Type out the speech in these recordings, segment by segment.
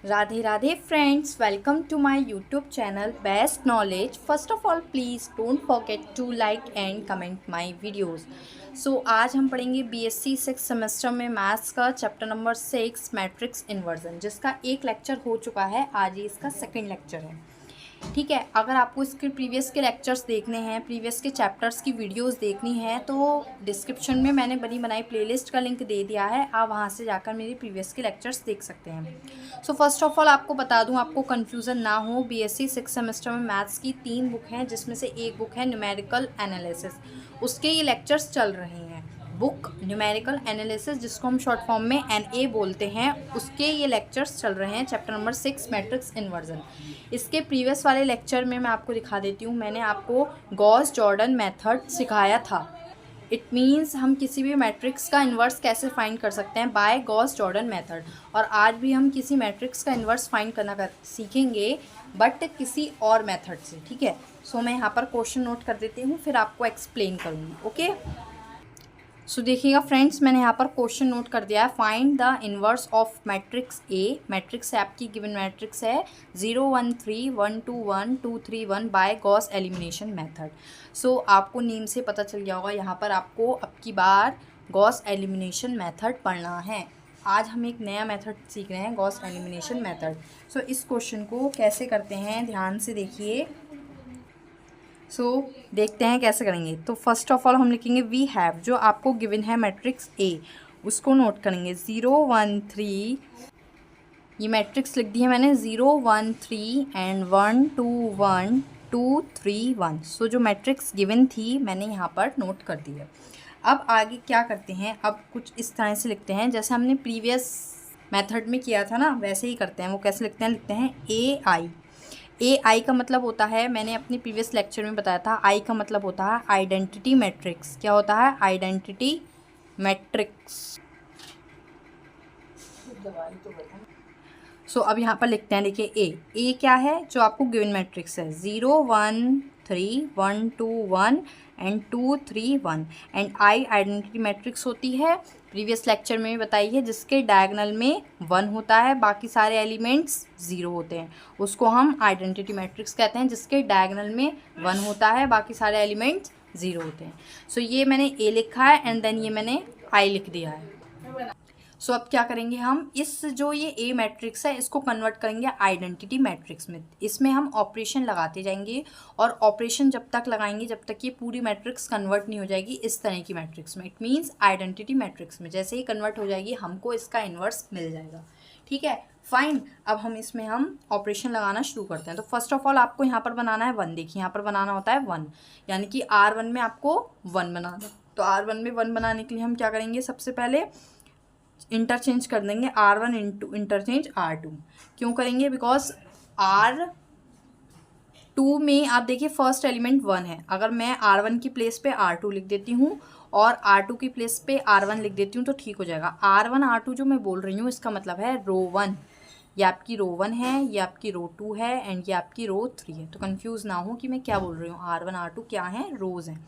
Radhe Radhe friends, welcome to my YouTube channel best knowledge. First of all please don't forget to like and comment my videos. So आज हम पढ़ेंगे BSc 6 semester में maths का chapter number 6 matrix inversion, जिसका एक lecture हो चुका है। आज ही इसका सेकंड लेक्चर है। ठीक है, अगर आपको इसके प्रीवियस के लेक्चर्स देखने हैं, प्रीवियस के चैप्टर्स की वीडियोस देखनी है, तो डिस्क्रिप्शन में मैंने बनी बनाई प्लेलिस्ट का लिंक दे दिया है। आप वहां से जाकर मेरे प्रीवियस के लेक्चर्स देख सकते हैं। सो फर्स्ट ऑफ ऑल आपको बता दूं, आपको कन्फ्यूज़न ना हो, बीएससी 6 सेमेस्टर में मैथ्स की 3 बुक हैं, जिसमें से एक बुक है न्यूमेरिकल एनालिसिस। उसके ये लेक्चर्स चल रहे हैं। बुक न्यूमेरिकल एनालिसिस, जिसको हम शॉर्ट फॉर्म में एनए बोलते हैं, उसके ये लेक्चर्स चल रहे हैं, चैप्टर नंबर 6 मैट्रिक्स इन्वर्जन। इसके प्रीवियस वाले लेक्चर में मैं आपको दिखा देती हूँ, मैंने आपको गॉस जॉर्डन मेथड सिखाया था। इट मीन्स हम किसी भी मैट्रिक्स का इन्वर्स कैसे फाइंड कर सकते हैं बाय गॉस जॉर्डन मेथड। और आज भी हम किसी मैट्रिक्स का इन्वर्स फाइंड करना सीखेंगे, बट किसी और मेथड से। ठीक है, सो मैं यहाँ पर क्वेश्चन नोट कर देती हूँ, फिर आपको एक्सप्लेन करूँगी। ओके, सो देखिएगा फ्रेंड्स, मैंने यहाँ पर क्वेश्चन नोट कर दिया है। Find the inverse of matrix A. Matrix है आपकी, गिवन मैट्रिक्स है 0 1 3 1 2 1 2 3 1 बाय गॉस एलिमिनेशन मेथड। सो आपको नेम से पता चल गया होगा, यहाँ पर आपको अब की बार गॉस एलिमिनेशन मेथड पढ़ना है। आज हम एक नया मेथड सीख रहे हैं, गॉस एलिमिनेशन मेथड। सो इस क्वेश्चन को कैसे करते हैं, ध्यान से देखिए। देखते हैं कैसे करेंगे। तो फर्स्ट ऑफ ऑल हम लिखेंगे वी हैव, जो आपको गिवन है मैट्रिक्स ए, उसको नोट करेंगे 0 1 3। ये मैट्रिक्स लिख दी है मैंने 0 1 3 एंड 1 2 1 2 3 1। सो जो मैट्रिक्स गिवन थी मैंने यहाँ पर नोट कर दी है। अब आगे क्या करते हैं, अब कुछ इस तरह से लिखते हैं जैसे हमने प्रीवियस मेथड में किया था ना, वैसे ही करते हैं। वो कैसे लिखते हैं, लिखते हैं ए आई का मतलब होता है, मैंने अपने प्रीवियस लेक्चर में बताया था, आई का मतलब होता है आइडेंटिटी मैट्रिक्स। क्या होता है, आइडेंटिटी मैट्रिक्स। अब यहाँ पर लिखते हैं, देखिए ए क्या है, जो आपको गिवन मैट्रिक्स है 0 1 3 1 2 1 and 2 3 1। And I identity matrix होती है, प्रीवियस लेक्चर में भी बताई है, जिसके डायगोनल में 1 होता है, बाकी सारे एलिमेंट्स 0 होते हैं। उसको हम आइडेंटिटी मैट्रिक्स कहते हैं, जिसके डायगोनल में 1 होता है, बाकी सारे एलिमेंट्स 0 होते हैं। ये मैंने ए लिखा है एंड देन ये मैंने आई लिख दिया है। अब क्या करेंगे हम, इस जो ये ए मैट्रिक्स है इसको कन्वर्ट करेंगे आइडेंटिटी मैट्रिक्स में। इसमें हम ऑपरेशन लगाते जाएंगे, और ऑपरेशन जब तक लगाएंगे जब तक ये पूरी मैट्रिक्स कन्वर्ट नहीं हो जाएगी इस तरह की मैट्रिक्स में। इट मीन्स आइडेंटिटी मैट्रिक्स में जैसे ही कन्वर्ट हो जाएगी हमको इसका इन्वर्स मिल जाएगा। ठीक है, फाइन। अब हम ऑपरेशन लगाना शुरू करते हैं। तो फर्स्ट ऑफ ऑल आपको यहाँ पर बनाना है 1। देखिए यहाँ पर बनाना होता है 1, यानी कि R1 में आपको 1 बनाना। तो R1 में 1 बनाने के लिए हम क्या करेंगे, सबसे पहले इंटरचेंज कर देंगे R1 इंटू इंटरचेंज R2। क्यों करेंगे, बिकॉज R2 में आप देखिए फर्स्ट एलिमेंट 1 है। अगर मैं R1 की प्लेस पे R2 लिख देती हूँ और R2 की प्लेस पे R1 लिख देती हूँ तो ठीक हो जाएगा। R1 R2 जो मैं बोल रही हूँ इसका मतलब है रो 1, ये आपकी रो 1 है, ये आपकी रो 2 है एंड ये आपकी रो 3 है। तो कंफ्यूज ना हो कि मैं क्या बोल रही हूँ। R1 R2 क्या है, रोज़ हैं।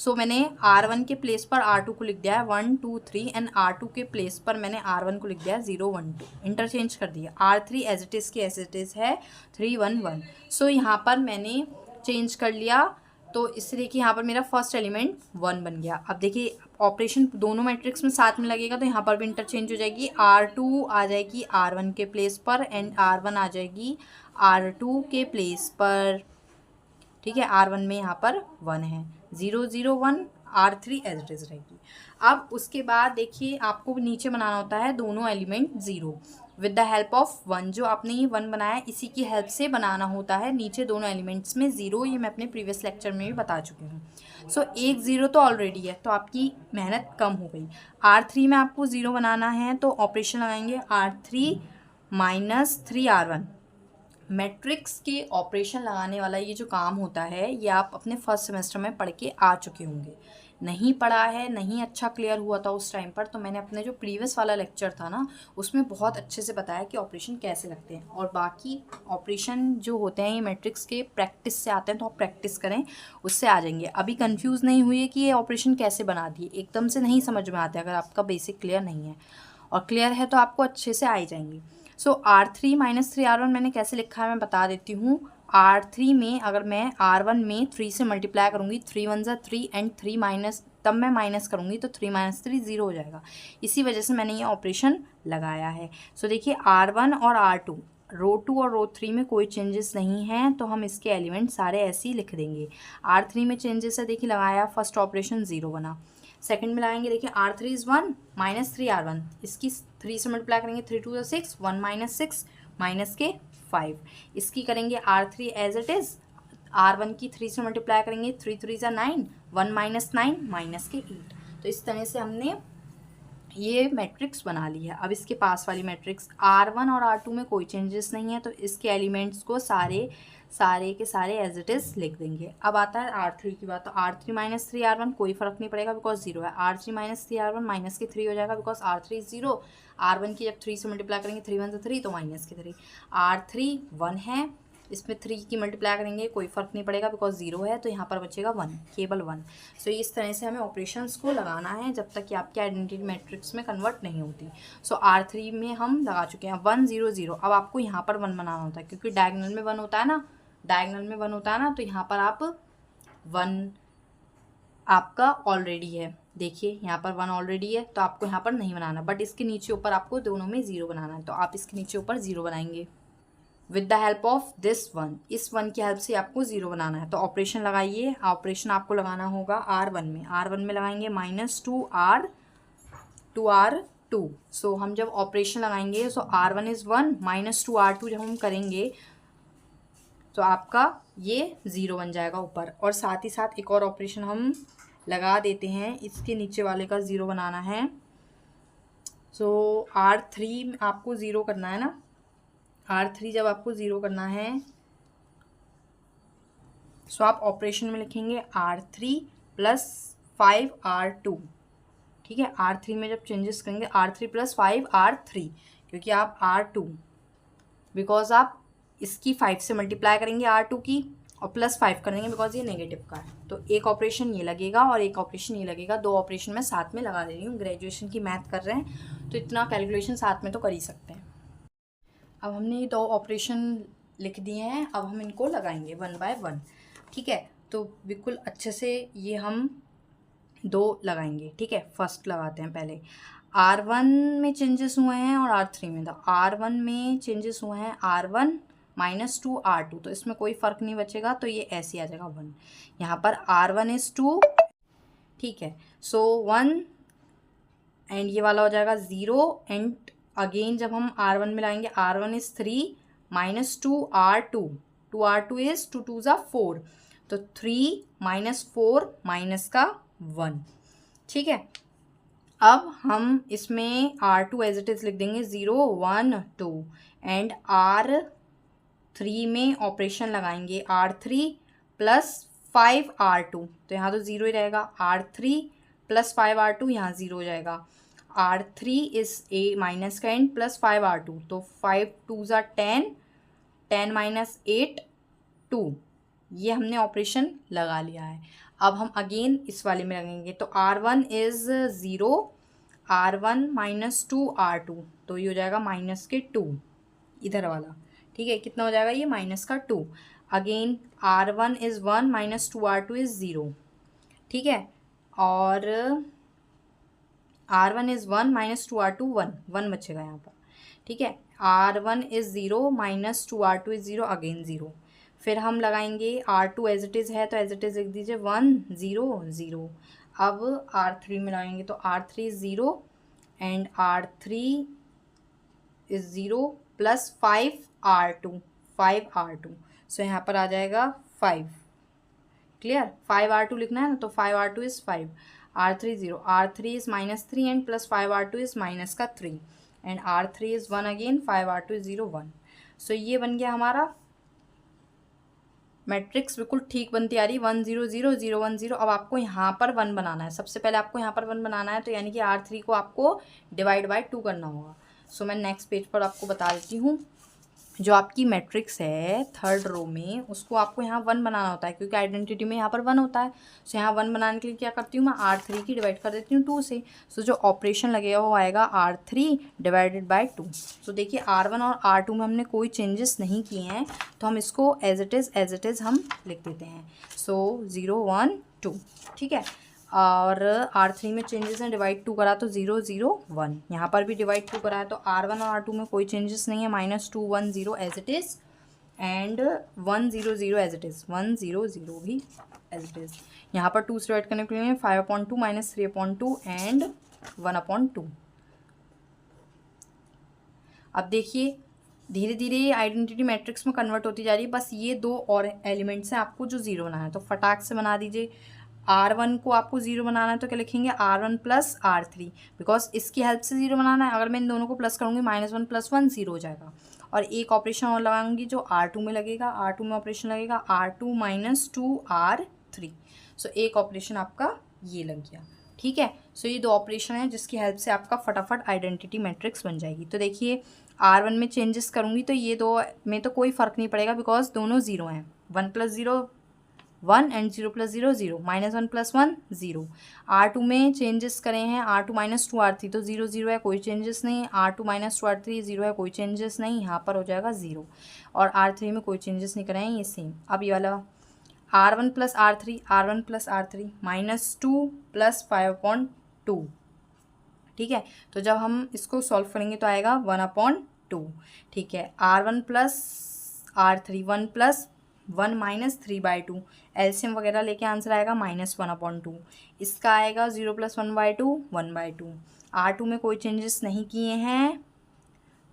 मैंने R1 के प्लेस पर R2 को लिख दिया है 1 2 3 एंड R2 के प्लेस पर मैंने R1 को लिख दिया है 0 1 2, इंटरचेंज कर दिया। R3 एज इट इज़ की एज इट इज़ है 3 1 1। यहाँ पर मैंने चेंज कर लिया, तो इससे देखिए यहाँ पर मेरा फर्स्ट एलिमेंट 1 बन गया। अब देखिए ऑपरेशन दोनों मैट्रिक्स में साथ में लगेगा, तो यहाँ पर भी इंटरचेंज हो जाएगी। R2 आ जाएगी R1 के प्लेस पर एंड R1 आ जाएगी R2 के प्लेस पर। ठीक है, R1 में यहाँ पर 1 है, 0 0 1, R3 एज इट इज़ रहेगी। अब उसके बाद देखिए आपको नीचे बनाना होता है दोनों element 0 with the help of 1। जो आपने ये 1 बनाया इसी की हेल्प से बनाना होता है नीचे दोनों एलिमेंट्स में 0। ये मैं अपने प्रीवियस लेक्चर में भी बता चुकी हूँ। एक 0 तो ऑलरेडी है, तो आपकी मेहनत कम हो गई। R3 में आपको 0 बनाना है, तो ऑपरेशन लगाएंगे R3 माइनस 3R1। मैट्रिक्स के ऑपरेशन लगाने वाला ये जो काम होता है ये आप अपने फर्स्ट सेमेस्टर में पढ़ के आ चुके होंगे। नहीं पढ़ा है, नहीं अच्छा क्लियर हुआ था उस टाइम पर, तो मैंने अपने जो प्रीवियस वाला लेक्चर था ना उसमें बहुत अच्छे से बताया कि ऑपरेशन कैसे लगते हैं। और बाकी ऑपरेशन जो होते हैं ये मैट्रिक्स के प्रैक्टिस से आते हैं, तो आप प्रैक्टिस करें, उससे आ जाएंगे। अभी कंफ्यूज नहीं हुई है कि ये ऑपरेशन कैसे बना दिए, एकदम से नहीं समझ में आते अगर आपका बेसिक क्लियर नहीं है, और क्लियर है तो आपको अच्छे से आ ही जाएंगे। सो R3 माइनस 3R1 मैंने कैसे लिखा है मैं बता देती हूँ। R3 में अगर मैं R1 में 3 से मल्टीप्लाई करूँगी, 3 1 ज़ा 3 एंड 3 माइनस, तब मैं माइनस करूँगी तो 3 माइनस 3 0 हो जाएगा। इसी वजह से मैंने ये ऑपरेशन लगाया है। सो देखिए R1 और R2, रो 2 और रो 3 में कोई चेंजेस नहीं हैं, तो हम इसके एलिमेंट सारे ऐसे ही लिख देंगे। R3 में चेंजेस है, देखिए लगाया, फर्स्ट ऑपरेशन 0 बना। सेकंड में लगाएंगे, देखिए R3 इज़ 1 माइनस 3R1, इसकी 3 से मल्टीप्लाई करेंगे, 3 2 6, 1 माइनस 6 माइनस के 5। इसकी करेंगे R3 as it is, R1 की 3 से मल्टीप्लाई करेंगे, 3 3 ज़ा 9, 1 माइनस 9 माइनस के 8। तो इस तरह से हमने ये मैट्रिक्स बना ली है। अब इसके पास वाली मैट्रिक्स R1 और R2 में कोई चेंजेस नहीं है, तो इसके एलिमेंट्स को सारे के सारे एज इट इज़ लिख देंगे। अब आता है R3 की बात। तो R3 माइनस 3R1 कोई फ़र्क नहीं पड़ेगा बिकॉज 0 है। R3 माइनस 3R1 माइनस के 3 हो जाएगा बिकॉज R3 0। R1 की जब 3 से मल्टीप्लाई करेंगे, 3 1 3 तो माइनस के 3। R3 1 है, इसमें 3 की मल्टीप्लाई करेंगे कोई फ़र्क नहीं पड़ेगा बिकॉज 0 है, तो यहाँ पर बचेगा 1, केवल 1। सो इस तरह से हमें ऑपरेशंस को लगाना है जब तक कि आपके आइडेंटिटी मैट्रिक्स में कन्वर्ट नहीं होती। सो R3 में हम लगा चुके हैं 1 0 0। अब आपको यहाँ पर 1 बनाना होता है क्योंकि डायगोनल में 1 होता है ना, तो यहाँ पर आप 1 आपका ऑलरेडी है। देखिए यहाँ पर 1 ऑलरेडी है, तो आपको यहाँ पर नहीं बनाना, बट इसके नीचे ऊपर आपको दोनों में 0 बनाना है, तो आप इसके नीचे ऊपर 0 बनाएंगे with the help of this 1। इस 1 की हेल्प से आपको 0 बनाना है। तो ऑपरेशन लगाइए। ऑपरेशन आपको लगाना होगा R1 में। R1 में लगाएंगे माइनस 2R2। सो हम जब ऑपरेशन लगाएंगे, सो R1 इज़ 1 माइनस 2R2 जब हम करेंगे तो आपका ये 0 बन जाएगा ऊपर। और साथ ही साथ एक और ऑपरेशन हम लगा देते हैं, इसके नीचे वाले का 0 बनाना है। सो R3 आपको 0 करना है ना, R3 जब आपको 0 करना है, सो आप ऑपरेशन में लिखेंगे R3 प्लस 5R2। ठीक है, R3 में जब चेंजेस करेंगे R3 प्लस 5R3, क्योंकि आप R2 बिकॉज आप इसकी 5 से मल्टीप्लाई करेंगे R2 की और प्लस 5 करेंगे बिकॉज ये नेगेटिव का है। तो एक ऑपरेशन ये लगेगा और एक ऑपरेशन ये लगेगा, 2 ऑपरेशन मैं साथ में लगा दे रही हूँ। ग्रेजुएशन की मैथ कर रहे हैं तो इतना कैलकुलेशन साथ में तो कर ही सकते हैं। अब हमने ये 2 ऑपरेशन लिख दिए हैं, अब हम इनको लगाएंगे 1 बाय 1। ठीक है, तो बिल्कुल अच्छे से ये हम 2 लगाएंगे। ठीक है, फर्स्ट लगाते हैं पहले। R1 में चेंजेस हुए हैं और R3 में। तो R1 में चेंजेस हुए हैं R1 माइनस 2R2, तो इसमें कोई फ़र्क नहीं बचेगा, तो ये ऐसे आ जाएगा 1। यहाँ पर R1 इज़ 2। ठीक है, सो 1 एंड ये वाला हो जाएगा 0 एंड अगेन जब हम R1 में लाएंगे, R1 is 3 minus 2R2। 2R2 is 2 2 ज़ा 4, तो 3 माइनस 4 माइनस का 1। ठीक है, अब हम इसमें R2 एज इट इज़ लिख देंगे 0 1 2 एंड R3 में ऑपरेशन लगाएंगे R3 प्लस 5R2, तो यहाँ तो 0 ही रहेगा। R3 प्लस 5R2 यहाँ 0 हो जाएगा। R3 इज़ ए माइनस का एंड प्लस 5R2, तो 5 2 ज़ा 10, 10 माइनस 8 2। ये हमने ऑपरेशन लगा लिया है। अब हम अगेन इस वाले में लगेंगे, तो R1 is 0, R1 minus 2R2, तो ये हो जाएगा माइनस के 2 इधर वाला। ठीक है, कितना हो जाएगा ये माइनस का 2। Again R1 is 1 minus 2R2 is 0। ठीक है, और R1 इज़ 1 माइनस 2R2 1 बचेगा यहाँ पर। ठीक है, R1 is 0 minus 2R2 is 0, again 0। फिर हम लगाएंगे R2 एज इट इज़ है, तो एज इट इज़ लिख दीजिए 1 0 0। अब R3 में लगाएंगे, तो R3 is 0 and R3 is 0 plus 5R2। सो यहाँ पर आ जाएगा 5। क्लियर, 5R2 लिखना है ना, तो 5R2 is 5, R3 0, R3 is minus 3 and plus 5R2 is minus का 3 and R3 is 1 again, 5R2 is 0 1। सो ये बन गया हमारा मैट्रिक्स, बिल्कुल ठीक बनती आ रही, 1 0 0 0 1 0। अब आपको यहाँ पर 1 बनाना है, सबसे पहले आपको यहाँ पर 1 बनाना है, तो यानी कि R3 को आपको डिवाइड बाय 2 करना होगा। सो मैं नेक्स्ट पेज पर आपको बता देती हूँ। जो आपकी मैट्रिक्स है थर्ड रो में, उसको आपको यहाँ 1 बनाना होता है, क्योंकि आइडेंटिटी में यहाँ पर 1 होता है। सो यहाँ 1 बनाने के लिए क्या करती हूँ मैं, R3 की डिवाइड कर देती हूँ 2 से। सो जो ऑपरेशन लगेगा वो आएगा R3 डिवाइडेड बाय 2। तो देखिए R1 और R2 में हमने कोई चेंजेस नहीं किए हैं, तो हम इसको एज इट इज़ हम लिख देते हैं। सो 0 1 2, ठीक है। और R3 में चेंजेस हैं, डिवाइड 2 करा तो 0 0 1, यहाँ पर भी डिवाइड 2 करा है तो R1 और R2 में कोई चेंजेस नहीं है, -2 1 0 as it is, and 1 0 0 as it is, 1 0 0 भी एज इट इज़। यहाँ पर 2 से डिवाइड करने के लिए 5/2 -3/2 एंड 1/2। अब देखिए धीरे धीरे आइडेंटिटी मैट्रिक्स में कन्वर्ट होती जा रही है, बस ये 2 और एलिमेंट्स हैं आपको जो 0 बनाना है, तो फटाक से बना दीजिए। R1 को आपको 0 बनाना है तो क्या लिखेंगे, R1 + R3, बिकॉज इसकी हेल्प से 0 बनाना है। अगर मैं इन दोनों को प्लस करूँगी -1 + 1 0 हो जाएगा। और एक ऑपरेशन और लगाऊंगी जो R2 में लगेगा, R2 में ऑपरेशन लगेगा R2 - 2R3। सो एक ऑपरेशन आपका ये लग गया, ठीक है। सो ये 2 ऑपरेशन है जिसकी हेल्प से आपका फटाफट आइडेंटिटी मैट्रिक्स बन जाएगी। तो देखिए R1 में चेंजेस करूँगी तो ये 2 में तो कोई फ़र्क नहीं पड़ेगा, बिकॉज दोनों 0 हैं। 1 + 0 1 एंड 0 + 0 0, -1 + 1 0। R2 में चेंजेस करे हैं, R2 - 2R3 तो 0 0 है, कोई चेंजेस नहीं। R2 - 2R3 0 है, कोई चेंजेस नहीं, यहाँ पर हो जाएगा 0। और R3 में कोई चेंजेस नहीं करे हैं, ये सेम। अब ये वाला R1 + R3, R1 + R3 -2 + 5/2, ठीक है। तो जब हम इसको सॉल्व करेंगे तो आएगा 1/2, ठीक है। R1 + R3 1 + 1 - 3/2, एलसीएम वगैरह लेके आंसर आएगा -1/2। इसका आएगा 0 + 1/2 1/2। R2 में कोई चेंजेस नहीं किए हैं,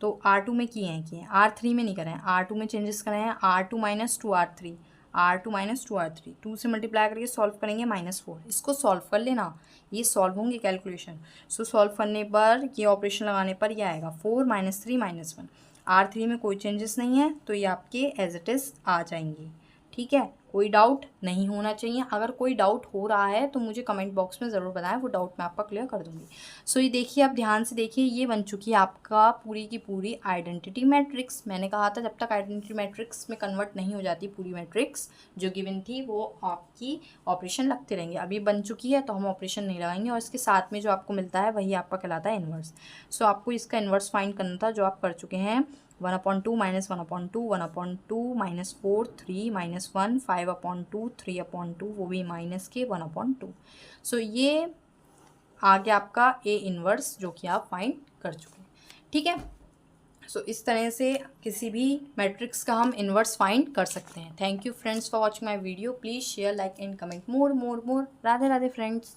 तो R2 में किए हैं, R3 में नहीं करें। R2 में चेंजेस करें हैं, R2 - 2R3, R2 - 2R3, 2 से मल्टीप्लाई करके सॉल्व करेंगे -4। इसको सॉल्व कर लेना, ये सॉल्व होंगे कैलकुलेशन। सो सॉल्व करने पर ये ऑपरेशन लगाने पर ये आएगा 4 - 3 - 1। R3 में कोई चेंजेस नहीं है तो ये आपके एज इट इज़ आ जाएंगे, ठीक है। कोई डाउट नहीं होना चाहिए। अगर कोई डाउट हो रहा है तो मुझे कमेंट बॉक्स में ज़रूर बताएं, वो डाउट मैं आपका क्लियर कर दूंगी। सो ये देखिए, आप ध्यान से देखिए, ये बन चुकी है आपका पूरी की पूरी आइडेंटिटी मैट्रिक्स। मैंने कहा था जब तक आइडेंटिटी मैट्रिक्स में कन्वर्ट नहीं हो जाती पूरी मैट्रिक्स जो गिवन थी, वो आपकी ऑपरेशन लगते रहेंगे। अभी बन चुकी है तो हम ऑपरेशन नहीं लगाएंगे, और इसके साथ में जो आपको मिलता है वही आपका कहलाता है इन्वर्स। सो आपको इसका इन्वर्स फाइंड करना था, जो आप कर चुके हैं। 1/2 -1/2 1/2 -4 3 -1 5/2 3/2, वो भी माइनस के 1/2। सो ये आ गया आपका ए इन्वर्स, जो कि आप फाइंड कर चुके हैं, ठीक है। सो इस तरह से किसी भी मैट्रिक्स का हम इन्वर्स फाइंड कर सकते हैं। Thank you friends for watching my video. Please share, like and comment more. Radhe Radhe friends.